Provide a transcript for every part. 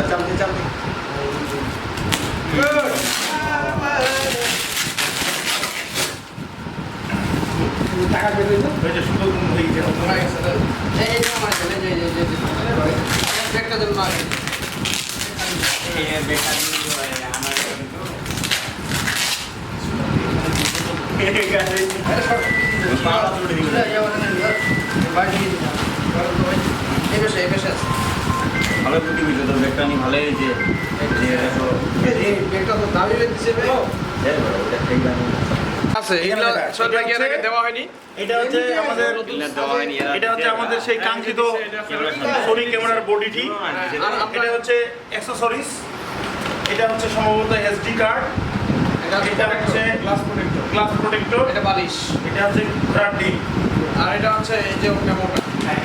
চামচে চামচে টাকা পেয়ে যে সুন্দর হয়ে গেছে এই আমার একটা জন্য বেকার ভালো প্রতি বিষয় তো ব্যাগটা নিয়ে ভালোই যে ব্যাগটা তো দামি ব্যাগ দিছে ভাই আছে এগুলো সরকার কি আগে দেওয়া হয়নি এটা হচ্ছে আমাদের দেওয়া হয়নি এটা হচ্ছে আমাদের সেই কাঙ্ক্ষিত সোনি ক্যামেরার বডিটি এটা হচ্ছে অ্যাকসেসরিজ এটা হচ্ছে সম্ভবত এসডি কার্ড এটা হচ্ছে গ্লাস প্রোটেক্টর এটা বালিশ এটা হচ্ছে ব্র্যান্ডি আর এটা হচ্ছে এই যে মেমোটা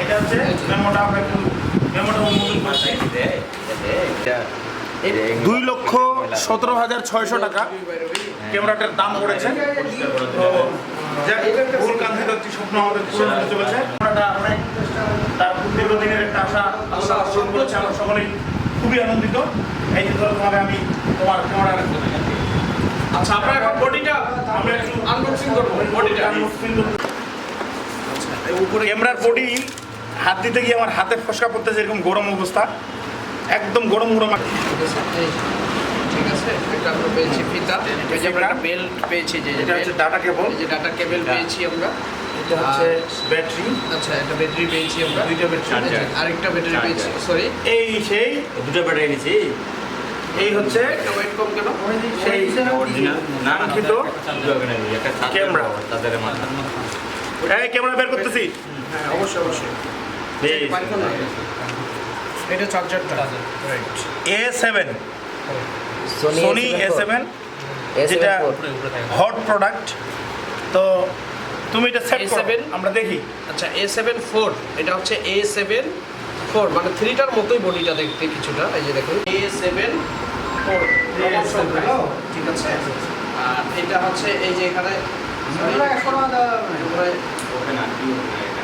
এটা হচ্ছে মেমোটা আমরা একটু মেমোটা অনুমোদন করছি 2,17,600 টাকা ক্যামেরাটার দাম পড়েছে তো ভুল কাঙ্ক্ষিত একটি স্বপ্ন আমাদের পূরণ হতে চলেছে ক্যামেরাটা অনেক তার দীর্ঘদিনের একটা আশা আল্লাহ পূরণ করেছে আমরা সকলেই খুবই আনন্দিত এই যে ধরো তোমাকে আমি তোমার ক্যামেরার আচ্ছা আমরা এখন বডিটা আমরা একটু আনবক্সিং করব বডিটা আনবক্সিং করব উপরে ক্যামেরার বডি হাত দিতে গিয়ে আমার হাতে ফসকা পড়তেছে এরকম গরম অবস্থা একদম গরম গরম ঠিক আছে এটা আমরা পেয়েছি ফিতা এই যে আমরা বেল্ট পেয়েছি যে এটা হচ্ছে ডাটা কেবল এই যে ডাটা কেবল পেয়েছি আমরা এটা হচ্ছে ব্যাটারি আচ্ছা এটা ব্যাটারি পেয়েছি আমরা দুইটা ব্যাটারি আরেকটা ব্যাটারি পেয়েছি সরি এই সেই দুটো ব্যাটারি নিছি এই হচ্ছে একটা ওয়েট কম কেন সেই অরিজিনাল না কাঙ্ক্ষিত একটা ক্যামেরা। তাদের মাথা এই ক্যামেরা বের করতেছি হ্যাঁ অবশ্যই অবশ্যই এটা চার্জারটা রাইট A7 সোনি A7 যেটা হট প্রোডাক্ট তো তুমি এটা সেট করো A7 আমরা দেখি আচ্ছা A7 4 এটা হচ্ছে A7 4 মানে 3টার মতোই বডিটা দেখতে কিছুটা এই যে দেখুন A7 4 ঠিক আছে আর এটা হচ্ছে এই যে এখানে ওকে না কি এটা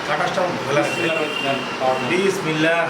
কাটাসটা বিসমিল্লাহ